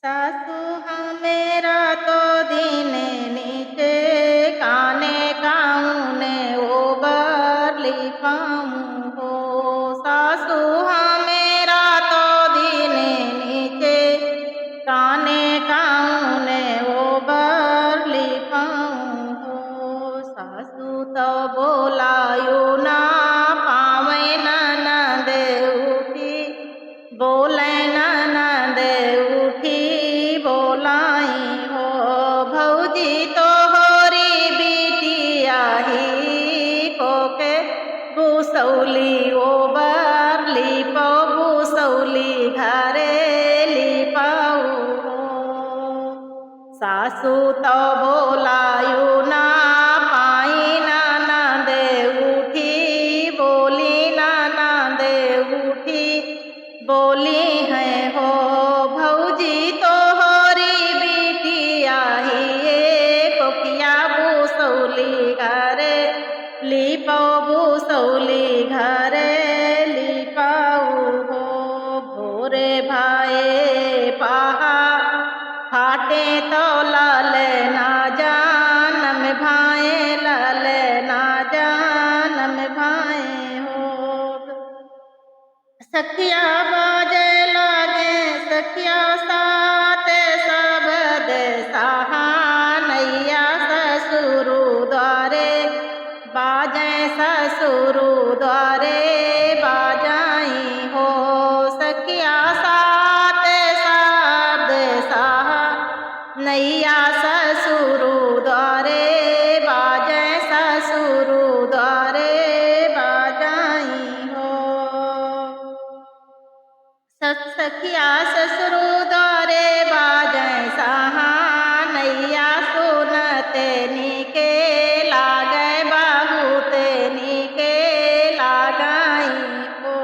सासु हमेरा तो दीने नीचे काने काऊने ओबर लिपाऊं हो। सासु हमेरा तो दीने नीचे काने काऊने ओबर लिपाऊं हो। सासु तो बोलायो ना पावे ननद उठी बोले ननद उठी बोलाई हो। भौजी तो होरी बिटिया ही कोके भूसौली ओबर लिपो भूसौली घरे लिपाऊ हो। सासु तो बोलायु ना पाई ननद उठी बोली ननद उठी बोली है हो। भौजी तो होरी बिटिया ही कोकिया भूसौली घरे लिपो भूसौली घरे लिपाऊ हो। भोरे भाए पाहा फाटे तो लाल ना जानम भाए लाल ना जानम भाए हो। सखिया बाजे लागे सखिया साथ सबद सहानैया ससुरु द्वारे बाजे ससुरु द्वारे बाजाई हो। सखिया साथ शब्द सहानैया ससुरु द्वारे बाजे ससुरु द्वारे बाजाई हो। सखिया ससुरु द्वारे बाजै सहानैया सुनते नीके लागे बहुत नीके लगाई हो।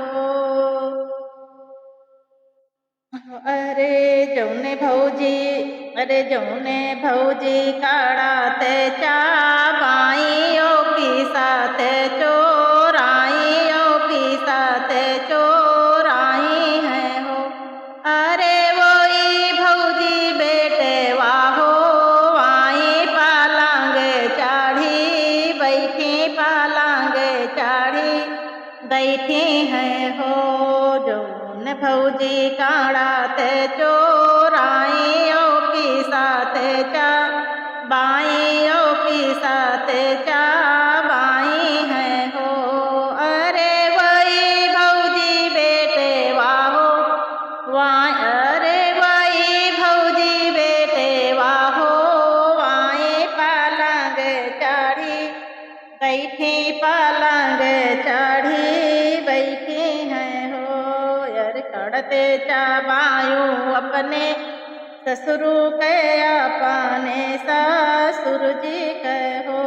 अरे जौने भौजी काढ़ाते चाबाइयों की साथ चोराइयों की साथ चोराई है हो। अरे वही भौजी बेटे वाहो वाई पालांगे चाढ़ी बैठी पालांगे चाढ़ी बैठी है हो। जौन भौजी काढ़ाते चोराइयों की साथ बाइयों की साथ बाई है हो। अरे वही भौजी बेटे वाहो अरे वही भौजी बेटे वाहो वाई पालंग चढ़ी बैठी पालंग चढ़ी बैठी है हो। यार कड़ते चाबायूं अपने ससुरु के अपने ससुर जी कहो।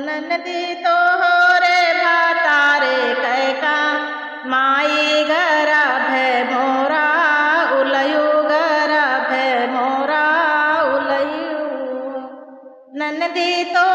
ननदी तो हो रे भातारे कह का माई गर्भ मोरा उलयू गर्भ मोरा उलयू। ननदी तो